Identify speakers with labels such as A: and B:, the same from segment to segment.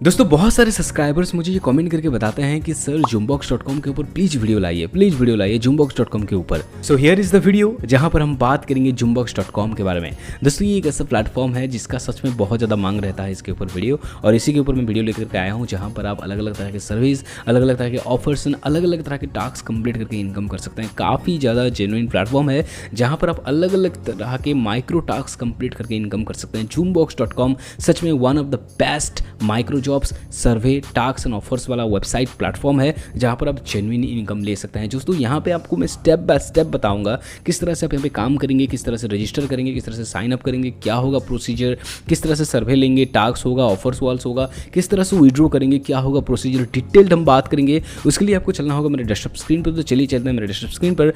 A: दोस्तों बहुत सारे सब्सक्राइबर्स मुझे ये कमेंट करके बताते हैं कि सर zoombox.com के ऊपर प्लीज वीडियो लाइए zoombox.com के ऊपर। So here is the video जहां पर हम बात करेंगे zoombox.com के बारे में। दोस्तों ये एक ऐसा प्लेटफॉर्म है जिसका सच में बहुत ज़्यादा मांग रहता है इसके ऊपर वीडियो, और इसी के ऊपर मैं वीडियो लेकर के आया हूँ जहाँ पर आप अलग अलग तरह के सर्विस, अलग अलग तरह के ऑफर्स, अलग अलग तरह के टास्क कंप्लीट करके इनकम कर सकते हैं। काफ़ी ज़्यादा जेन्युइन प्लेटफॉर्म है जहाँ पर आप अलग अलग तरह के माइक्रो टास्क कंप्लीट करके इनकम कर सकते हैं। zoombox.com सच में one of the best micro jobs, survey, task and offers वाला वेबसाइट प्लेटफॉर्म है जहां पर आप जेन्युइन इनकम ले सकते हैं। दोस्तों यहाँ पे आपको मैं स्टेप बाय स्टेप बताऊंगा किस तरह से आप यहाँ पे काम करेंगे, किस तरह से रजिस्टर करेंगे, किस तरह से साइन अप करेंगे, क्या होगा प्रोसीजर, किस तरह से सर्वे लेंगे, टास्क होगा, ऑफर्स वॉल्स होगा, किस तरह से विड्रॉ करेंगे, क्या होगा प्रोसीजर, डिटेल्ड हम बात करेंगे। उसके लिए आपको चलना होगा मेरे डेस्कटॉप स्क्रीन पर। तो चलिए चलते हैं मेरे डेस्कटॉप स्क्रीन पर।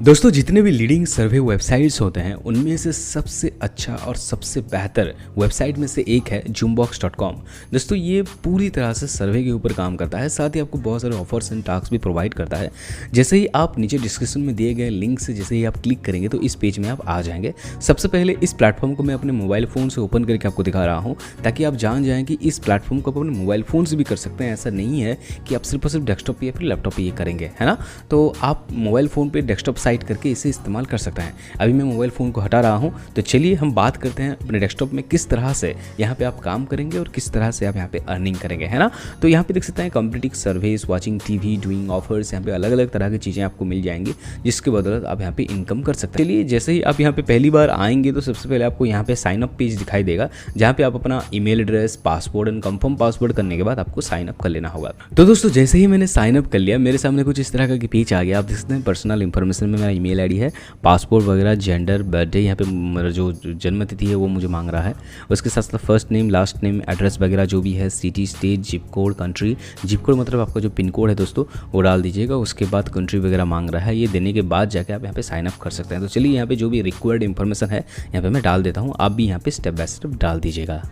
A: दोस्तों जितने भी लीडिंग सर्वे वेबसाइट्स होते हैं उनमें से सबसे अच्छा और सबसे बेहतर वेबसाइट में से एक है zoombox.com। दोस्तों ये पूरी तरह से सर्वे के ऊपर काम करता है, साथ ही आपको बहुत सारे ऑफर्स एंड टास्क भी प्रोवाइड करता है। जैसे ही आप नीचे डिस्क्रिप्शन में दिए गए लिंक से जैसे ही आप क्लिक करेंगे तो इस पेज में आप आ जाएंगे। सबसे पहले इस प्लेटफॉर्म को मैं अपने मोबाइल फ़ोन से ओपन करके आपको दिखा रहा हूँ ताकि आप जान जाएँ कि इस प्लेटफॉर्म को आप अपने मोबाइल फ़ोन से भी कर सकते हैं। ऐसा नहीं है कि आप सिर्फ और सिर्फ डेस्कटॉप या फिर लैपटॉप पे ये करेंगे, है ना। तो आप मोबाइल फ़ोन पर डेस्कटॉप साइट करके इसे इस्तेमाल कर सकते हैं। अभी मैं मोबाइल फ़ोन को हटा रहा हूं, तो चलिए हम बात करते हैं अपने डेस्कटॉप में किस तरह से यहां पे आप काम करेंगे और किस तरह से आप यहां पे अर्निंग करेंगे, है ना। तो यहां पे देख सकते हैं completing surveys, watching TV, doing offers, यहां पे अलग अलग तरह की चीज़ें आपको मिल जाएंगी जिसके बदौलत आप यहां पे इनकम कर सकते हैं। चलिए जैसे ही आप यहां पे पहली बार आएंगे तो सबसे पहले आपको यहां पे साइन अप पेज दिखाई देगा जहां पे आप अपना email address, password and confirm password करने के बाद आपको साइन अप कर लेना होगा। तो दोस्तों जैसे ही मैंने साइन अप कर लिया मेरे सामने कुछ इस तरह का पेज आ गया। आप देख सकते हैं पर्सनल इंफॉर्मेशन में मेरा ईमेल आईडी है, पासपोर्ट वगैरह, जेंडर, बर्थडे, यहाँ पे मेरा जो जन्म तिथि है वो मुझे मांग रहा है। उसके साथ साथ first name, last name, address वगैरह जो भी है, city, state, zip code, country. Zip code मतलब आपका जो पिन कोड है दोस्तों वो डाल दीजिएगा। उसके बाद कंट्री वगैरह मांग रहा है। ये देने के बाद जाके आप यहाँ पे साइन अप कर सकते हैं। तो चलिए यहाँ पे जो भी रिक्वायर्ड इन्फॉर्मेशन है यहाँ पे मैं डाल देता हूँ, आप भी यहाँ पे स्टेप बाय स्टेप डाल दीजिएगा।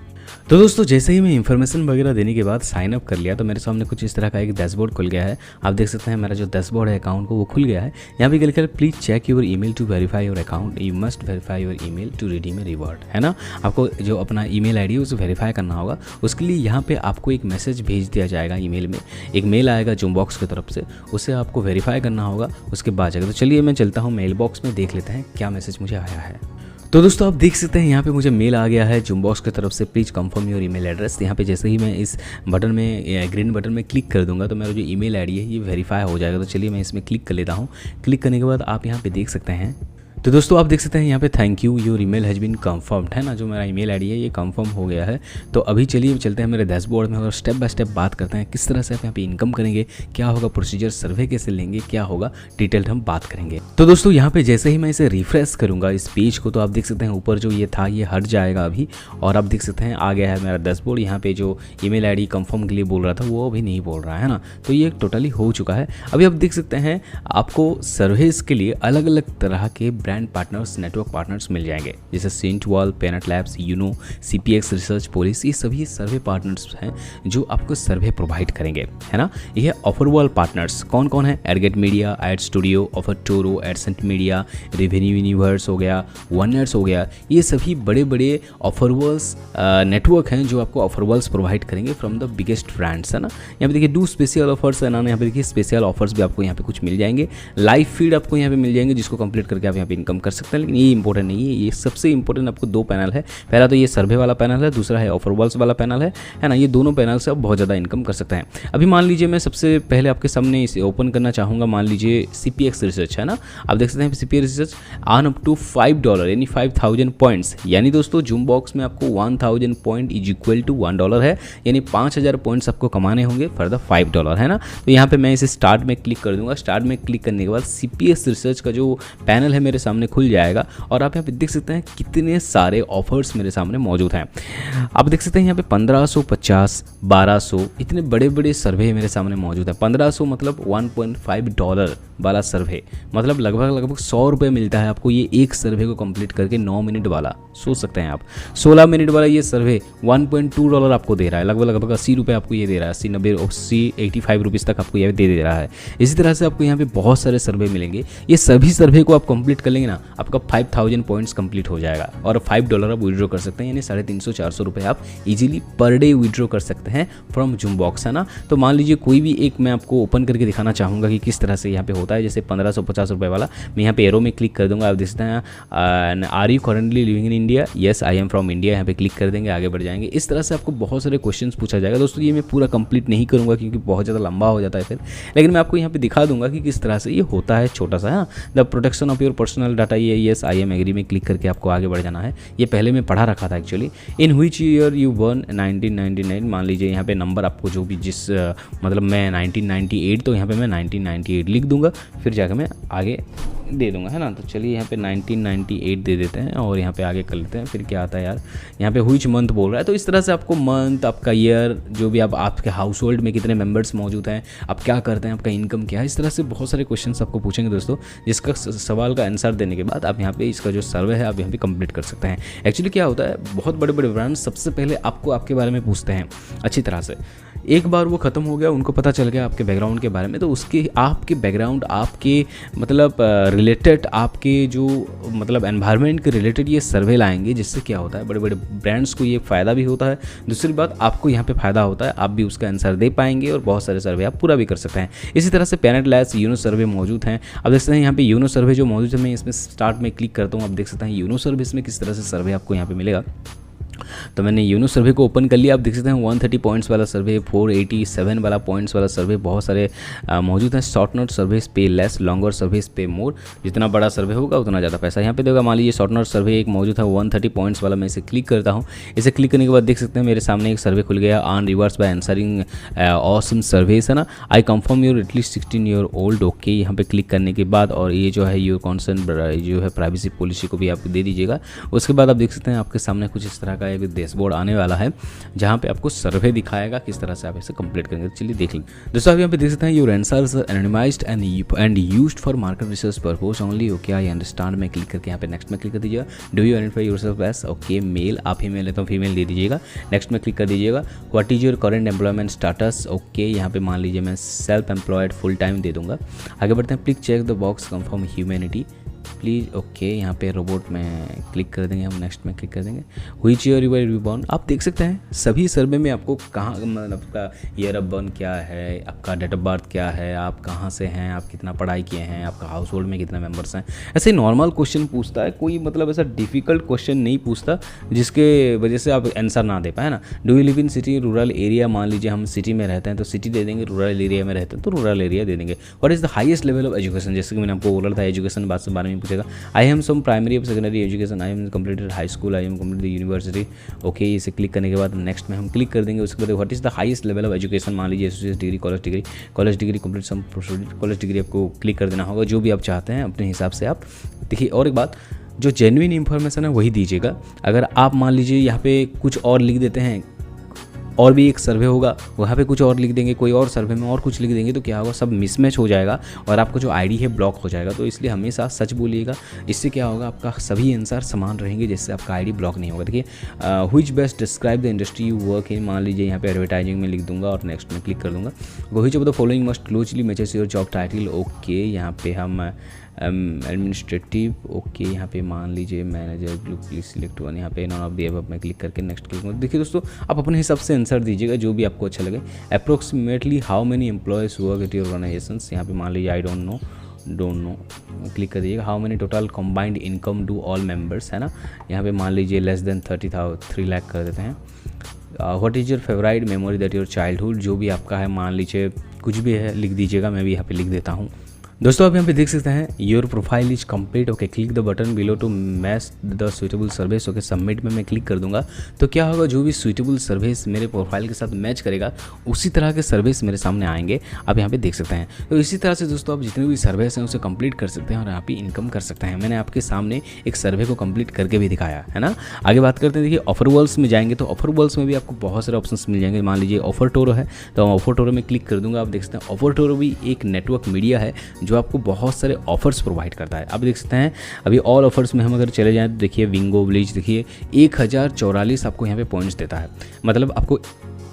A: तो दोस्तों जैसे ही मैं इन्फॉर्मेशन वगैरह देने के बाद साइन अप कर लिया तो मेरे सामने कुछ इस तरह का एक डैशबोर्ड खुल गया है। आप देख सकते हैं मेरा जो डैशबोर्ड है अकाउंट को वो खुल गया है। यहाँ पे लिखा है please check your email to verify your account, you must verify your email to redeem a reward, है ना। आपको जो अपना ईमेल आईडी है उसे वेरीफाई करना होगा। उसके लिए यहाँ पे आपको एक मैसेज भेज दिया जाएगा, ईमेल में एक मेल आएगा zoombox की तरफ से, उसे आपको वेरीफाई करना होगा। उसके बाद जाएगा। तो चलिए मैं चलता हूँ मेल बॉक्स में, देख लेते हैं क्या मैसेज मुझे आया है। तो दोस्तों आप देख सकते हैं यहाँ पे मुझे मेल आ गया है zoombox की तरफ से, please confirm your email address. यहाँ पे जैसे ही मैं इस बटन में, ग्रीन बटन में क्लिक कर दूंगा तो मेरा जो ईमेल आईडी है ये वेरीफाई हो जाएगा। तो चलिए मैं इसमें क्लिक कर लेता हूँ। क्लिक करने के बाद आप यहाँ पे देख सकते हैं, तो दोस्तों आप देख सकते हैं यहाँ पे thank you your email has been confirmed, है ना। जो मेरा ईमेल आईडी है ये कंफर्म हो गया है। तो अभी चलिए चलते हैं मेरे डैशबोर्ड में और स्टेप बाय स्टेप बात करते हैं किस तरह से आप यहाँ पे इनकम करेंगे, क्या होगा प्रोसीजर, सर्वे कैसे लेंगे, क्या होगा डिटेल्ड हम बात करेंगे। तो दोस्तों यहाँ पे जैसे ही मैं इसे रिफ्रेश करूँगा इस पेज को तो आप देख सकते हैं ऊपर जो ये था ये हट जाएगा अभी, और आप देख सकते हैं आ गया है मेरा डैशबोर्ड। यहाँ पे जो ईमेल आईडी कंफर्म के लिए बोल रहा था वो अभी नहीं बोल रहा है ना। तो ये टोटली हो चुका है। अभी आप देख सकते हैं आपको सर्विस के लिए अलग अलग तरह के ब्रांड पार्टनर्स, नेटवर्क पार्टनर्स मिल जाएंगे जैसे सेंटवॉल, पेनट लैब्स, यूनो, CPX रिसर्च पुलिस। ये सभी सर्वे पार्टनर्स हैं जो आपको सर्वे प्रोवाइड करेंगे, है ना। ये ऑफर वॉल पार्टनर्स कौन कौन है, AdGate media, ad studio, offer toro, AdscendMedia media, revenue universe हो गया, वनर्स हो गया। ये सभी बड़े बड़े ऑफर वॉल्स नेटवर्क हैं जो आपको ऑफर वॉल्स प्रोवाइड करेंगे फ्रॉम द बिगेस्ट ब्रांड्स, है ना। यहाँ पे देखिए डू स्पेशल ऑफर्स है ना, यहाँ पे देखिए स्पेशल ऑफर्स भी आपको यहाँ पे कुछ मिल जाएंगे। लाइव फीड आपको यहाँ पे मिल जाएंगे जिसको कंप्लीट करके आप यहाँ पे इनकम कर सकते हैं। लेकिन ये इंपॉर्टेंट नहीं है, ये सबसे इंपॉर्टेंट आपको दो पैनल है। पहला तो ये सर्वे वाला पैनल है, दूसरा है ऑफर वॉल्स वाला पैनल है ना। ये दोनों पैनल से आप बहुत ज़्यादा इनकम कर सकते हैं। अभी मान लीजिए मैं सबसे पहले आपके सामने इसे ओपन करना चाहूँगा। मान लीजिए CPX रिसर्च है ना, आप देख सकते हैं CPX research earn up to $5 यानी 5000 पॉइंट्स, यानी दोस्तों zoombox में आपको 1000 पॉइंट इज इक्वल टू $1 है, यानी 5000 पॉइंट्स आपको कमाने होंगे फॉर द $5, है ना। तो यहाँ पे मैं इसे स्टार्ट में क्लिक कर दूंगा। स्टार्ट में क्लिक करने के बाद CPX रिसर्च का जो पैनल है मेरे सामने खुल जाएगा और आप यहाँ पे देख सकते हैं कितने सारे ऑफर्स मेरे सामने मौजूद हैं। आप देख सकते हैं यहाँ पे 1550, 1200 इतने बड़े बड़े सर्वे मेरे सामने मौजूद है। 1500 मतलब $1.5 वाला सर्वे, मतलब लगभग 100 रुपये मिलता है आपको ये एक सर्वे को कंप्लीट करके 9 मिनट वाला। सोच सकते हैं आप 16 मिनट वाला ये सर्वे $1.2 आपको दे रहा है। लगभग 80 रुपये आपको ये दे रहा है, 80, 90, 80, 85 रुपीज़ तक आपको ये दे रहा है। इसी तरह से आपको यहाँ पे बहुत सारे सर्वे मिलेंगे। ये सभी सर्वे को आप कंप्लीट कर लेंगे ना, आपका 5000 पॉइंट्स कंप्लीट हो जाएगा और $5 आप विड्रॉ कर सकते हैं, यानी 350-400 रुपये आप इजीली पर डे विड्रॉ कर सकते हैं फ्रॉम जुम्बॉक्स, है ना। तो मान लीजिए कोई भी एक मैं आपको ओपन करके दिखाना चाहूँगा कि किस तरह से यहाँ पे होता है। जैसे 1550 रुपये वाला मैं यहाँ पे एरो में क्लिक कर दूँगा, आप देख सकते हैं are you currently living in India, yes I am from India, यहाँ पे क्लिक कर देंगे, आगे बढ़ जाएंगे। इस तरह से आपको बहुत सारे क्वेश्चंस पूछा जाएगा। दोस्तों ये मैं पूरा कंप्लीट नहीं करूँगा क्योंकि बहुत ज़्यादा लंबा हो जाता है फिर, लेकिन मैं आपको यहाँ पे दिखा दूंगा कि किस तरह से ये होता है छोटा सा। हाँ, the protection of your personal data, ये येस आई एम एग्री में क्लिक करके आपको आगे बढ़ जाना है। ये पहले मैं पढ़ा रखा था actually. In which year you burn 1999, मान लीजिए यहाँ पे नंबर आपको जो भी जिस मतलब मैं 1998, तो यहाँ पे मैं 1998 लिख दूंगा, फिर जाकर मैं आगे दे दूंगा, है ना। तो चलिए यहाँ पे 1998 दे देते हैं और यहाँ पे आगे कर लेते हैं। फिर क्या आता है यार, यहाँ पे व्हिच मंथ बोल रहा है। तो इस तरह से आपको मंथ, आपका ईयर, जो भी आपके हाउस होल्ड में कितने मेंबर्स मौजूद हैं, आप क्या करते हैं, आपका इनकम क्या है, इस तरह से बहुत सारे क्वेश्चंस आपको पूछेंगे दोस्तों, जिसका सवाल का आंसर देने के बाद आप यहाँ पे इसका जो सर्वे है आप यहाँ पे कंप्लीट कर सकते हैं। एक्चुअली क्या होता है, बहुत बड़े बड़े ब्रांड्स सबसे पहले आपको आपके बारे में पूछते हैं अच्छी तरह से। एक बार वो ख़त्म हो गया, उनको पता चल गया आपके बैकग्राउंड के बारे में, तो उसके आपके बैकग्राउंड, आपके मतलब रिलेटेड, आपके जो मतलब एनवायरनमेंट के रिलेटेड ये सर्वे लाएंगे, जिससे क्या होता है बड़े बड़े ब्रांड्स को ये फ़ायदा भी होता है। दूसरी बात, आपको यहाँ पे फ़ायदा होता है, आप भी उसका आंसर दे पाएंगे और बहुत सारे सर्वे आप पूरा भी कर सकते हैं। इसी तरह से प्लैनेट लैब्स, यूनो सर्वे मौजूद हैं। अब देख सकते हैं यहाँ पे यूनो सर्वे जो मौजूद है, मैं इसमें स्टार्ट में क्लिक करता हूँ। आप देख सकते हैं यूनो सर्वे में किस तरह से सर्वे आपको यहाँ पे मिलेगा। तो मैंने यूनो सर्वे को ओपन कर लिया। आप देख सकते हैं 130 पॉइंट्स वाला सर्वे, 487 वाला पॉइंट्स वाला सर्वे, बहुत सारे मौजूद हैं। शॉर्ट नोट सर्विस पे लेस, लॉन्गर सर्विस पे मोर, जितना बड़ा सर्वे होगा उतना ज़्यादा पैसा यहाँ पे देगा। मान लीजिए शॉर्ट नोट सर्वे एक मौजूद है 130 पॉइंट्स वाला, मैं इसे क्लिक करता हूँ। इसे क्लिक करने के बाद देख सकते हैं मेरे सामने एक सर्वे खुल गया, earn rewards by answering awesome surveys, है ना। I confirm you're at least 16 year old, okay. यहाँ पे क्लिक करने के बाद और ये जो है योर कॉन्सर्न जो है प्राइवेसी पॉलिसी को भी आप दे दीजिएगा। उसके बाद आप देख सकते हैं आपके सामने कुछ इस तरह का एक डैशबोर्ड आने वाला है, जहाँ पे आपको सर्वे दिखाएगा किस तरह से आप इसे कंप्लीट करेंगे। चलिए देख लें दोस्तों। आप यहाँ पे देख सकते हैं your answers anonymized and used for market research purpose only, okay I understand में क्लिक करके यहाँ पे नेक्स्ट में क्लिक कर दीजिएगा। Do you identify yourself as, okay male, आप फीमेल है तो फीमेल दे दीजिएगा। नेक्स्ट में क्लिक कर दीजिएगा। What is your current employment status, okay यहाँ पे मान लीजिए मैं सेल्फ एम्प्लॉयड फुल टाइम दे दूंगा। आगे बढ़ते हैं। Please check the box confirm humanity please, okay यहाँ पे रोबोट में क्लिक कर देंगे, हम नेक्स्ट में क्लिक कर देंगे। Which year you were reborn, आप देख सकते हैं सभी सर्वे में आपको कहाँ मतलब आपका ईयर ऑफ बर्न क्या है, आपका डेट ऑफ बर्थ क्या है, आप कहाँ से हैं, आप कितना पढ़ाई किए हैं, आपका हाउस होल्ड में कितने मेंबर्स हैं। ऐसे नॉर्मल क्वेश्चन पूछता है, कोई मतलब ऐसा डिफिकल्ट क्वेश्चन नहीं पूछता जिसके वजह से आप आंसर ना दे पाए ना। Do you live in city rural area, मान लीजिए हम सिटी में रहते हैं तो सिटी दे देंगे, रूरल एरिया में रहते हैं तो रूरल एरिया दे देंगे। What is the highest level of education, जैसे कि मैंने आपको बोला था एजुकेशन बारे में पूछेगा। आई एम सम प्राइमरी और secondary education, I am completed high school, I am completed university, okay. इसे क्लिक करने के बाद नेक्स्ट में हम क्लिक कर देंगे। उसके बाद what is the highest level of education, मान लीजिए associate degree, college degree complete some college degree आपको क्लिक कर देना होगा, जो भी आप चाहते हैं अपने हिसाब से आप देखिए। और एक बात, जो जेन्युइन इन्फॉर्मेशन है वही दीजिएगा। अगर आप मान लीजिए यहाँ पे कुछ और लिख देते हैं, और भी एक सर्वे होगा वहाँ पे कुछ और लिख देंगे, कोई और सर्वे में और कुछ लिख देंगे, तो क्या होगा, सब मिसमैच हो जाएगा और आपका जो आईडी है ब्लॉक हो जाएगा। तो इसलिए हमेशा सच बोलिएगा, इससे क्या होगा, आपका सभी आंसर समान रहेंगे, जिससे आपका आईडी ब्लॉक नहीं होगा। देखिए which best describe the industry you work in, मान लीजिए यहाँ पे एडवर्टाइजिंग में लिख दूंगा और नेक्स्ट में क्लिक कर दूंगा। Which of the following must closely matches your job title, okay. यहाँ पे हम एडमिनिस्ट्रेटिव, ओके यहाँ पे मान लीजिए manager group please select one, यहाँ पे नॉन ऑफ द अबव में क्लिक करके नेक्स्ट क्लिक करूँगा। देखिए दोस्तों, आप अपने हिसाब से आंसर दीजिएगा जो भी आपको अच्छा लगे। Approximately how many employees work at your organisations, यहाँ पे मान लीजिए आई डोंट नो क्लिक कर दीजिएगा। How many total combined income do all members, है ना। यहाँ पे मान लीजिए लेस देन 3 लाख कर देते हैं। What is your favourite memory that your childhood, जो भी आपका है मान लीजिए कुछ भी है लिख दीजिएगा, मैं भी यहाँ पे लिख देता हूँ। दोस्तों आप यहाँ पे देख सकते हैं your profile is complete, okay. Click the button below to match the suitable service, okay. Submit में मैं क्लिक कर दूंगा तो क्या होगा, जो भी सुइटेबल सर्विस मेरे प्रोफाइल के साथ मैच करेगा उसी तरह के सर्विस मेरे सामने आएंगे, आप यहाँ पे देख सकते हैं। तो इसी तरह से दोस्तों आप जितने भी सर्विस हैं उसे कंप्लीट कर सकते हैं और यहाँ पे इनकम कर सकते हैं। मैंने आपके सामने एक सर्वे को कंप्लीट करके भी दिखाया है ना। आगे बात करते हैं, देखिए ऑफर वर्ल्ड्स में जाएंगे तो ऑफर वर्ल्ड्स में भी आपको बहुत सारे ऑप्शंस मिल जाएंगे। मान लीजिए ऑफर टोरो है तो ऑफर टोरो में क्लिक कर दूंगा। आप देख सकते हैं ऑफर टोरो भी एक नेटवर्क मीडिया है जो आपको बहुत सारे ऑफर्स प्रोवाइड करता है। आप देख सकते हैं अभी ऑल ऑफर्स में हम अगर चले जाएं तो देखिए विंगो विलेज, देखिए 1044 आपको यहाँ पे पॉइंट्स देता है, मतलब आपको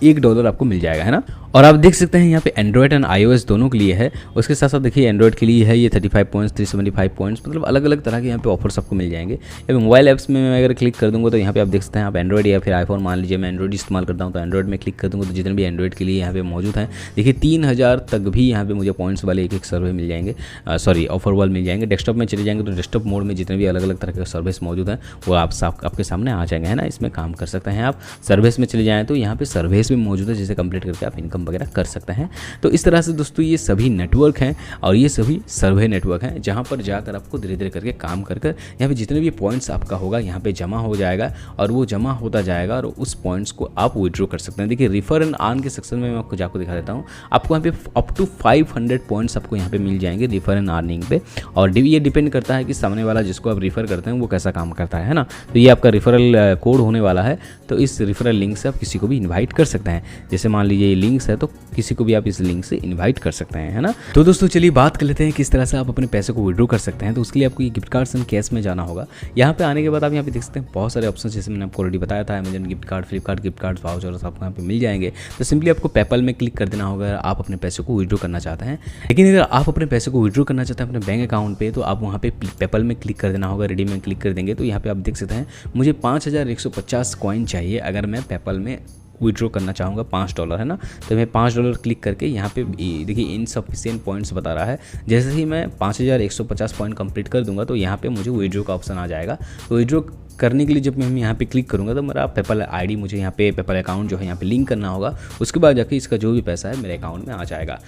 A: $1 आपको मिल जाएगा, है ना। और आप देख सकते हैं यहाँ पे एंड्रॉयड एंड iOS दोनों के लिए है। उसके साथ साथ देखिए एंड्रॉयड के लिए है ये 35 पॉइंट्स, 375 पॉइंट्स, मतलब अलग अलग तरह के यहाँ पे ऑफर्स आपको मिल जाएंगे। या मोबाइल ऐप्स में मैं अगर क्लिक कर दूँगा तो यहाँ पे आप देख सकते हैं आप एंड्रॉयड या फिर आईफोन, मान लीजिए मैं एंड्रॉयड इस्तेमाल करता हूँ तो एंड्रॉयड में क्लिक कर दूँगा तो जितने भी एंड्रॉयड के लिए यहाँ पे मौजूद हैं, देखिए 3000 तक भी यहाँ पे मुझे पॉइंट्स वाले एक सर्वे मिल जाएंगे, सॉरी ऑफर वाले मिल जाएंगे। डेस्कटॉप में चले जाएंगे तो डेस्कटॉप मोड में जितने भी अलग अलग तरह के सर्विस मौजूद हैं वो आपके सामने आ जाएंगे, है ना। इसमें काम कर सकते हैं आप। सर्विस में चले जाएँ तो यहाँ पे सर्विस भी मौजूद है जिसे कंप्लीट करके आप इनकम वगैरह कर सकते हैं। तो इस तरह से दोस्तों ये सभी नेटवर्क हैं और ये सभी सर्वे नेटवर्क हैं जहाँ पर जाकर आपको धीरे धीरे करके काम कर यहाँ पे जितने भी पॉइंट्स आपका होगा यहाँ पे जमा हो जाएगा और वो जमा होता जाएगा और उस पॉइंट्स को आप विड्रॉ कर सकते हैं। देखिए रिफर एंड अर्न के सेक्शन में मैं आपको जाकर दिखा देता हूँ। आपको यहाँ पे अप टू 500 पॉइंट्स आपको यहाँ पे मिल जाएंगे रिफर एंड अर्निंग पे, और ये डिपेंड करता है कि सामने वाला जिसको आप रिफ़र करते हैं वो कैसा काम करता है ना। तो ये आपका रिफरल कोड होने वाला है, तो इस रिफरल लिंक से आप किसी को भी इन्वाइट कर सकते हैं। जैसे मान लीजिए ये लिंक्स है तो किसी को भी आप इस लिंक से इन्वाइट कर सकते हैं, है ना। तो दोस्तों चलिए बात कर लेते हैं किस तरह से आप अपने पैसे को विड्रॉ कर सकते हैं। तो उसके लिए आपको ये गिफ्ट कार्ड्स एंड कैश में जाना होगा। यहाँ पे आने के बाद आप यहाँ पे देख सकते हैं बहुत सारे ऑप्शन, जैसे मैंने आपको ऑलरेडी बताया था, Amazon gift card, Flipkart gift card, vouchers आपको यहाँ पे मिल जाएंगे। तो सिंपली आपको पेपल में क्लिक कर देना होगा अगर आप अपने पैसे को विड्रॉ करना चाहते हैं। लेकिन अगर आप अपने पैसे को विड्रॉ करना चाहते हैं अपने बैंक अकाउंट पे तो आप वहाँ पे पेपल में क्लिक कर देना होगा। रेडी में क्लिक कर देंगे तो यहाँ पे आप देख सकते हैं मुझे 5150 कॉइन चाहिए अगर मैं पेपल में विड्रॉ करना चाहूँगा $5, है ना। तो मैं $5 क्लिक करके यहाँ पे देखिए इनसफिशिएंट पॉइंट्स बता रहा है। जैसे ही मैं 5150 पॉइंट कंप्लीट कर दूंगा तो यहाँ पे मुझे विड्रॉ का ऑप्शन आ जाएगा। तो विड्रॉ करने के लिए जब मैं यहाँ पे क्लिक करूँगा तो मेरा पेपल आईडी मुझे यहाँ पे पेपल अकाउंट जो है यहाँ पे लिंक करना होगा। उसके बाद जाके इसका जो भी पैसा है मेरे अकाउंट में आ जाएगा।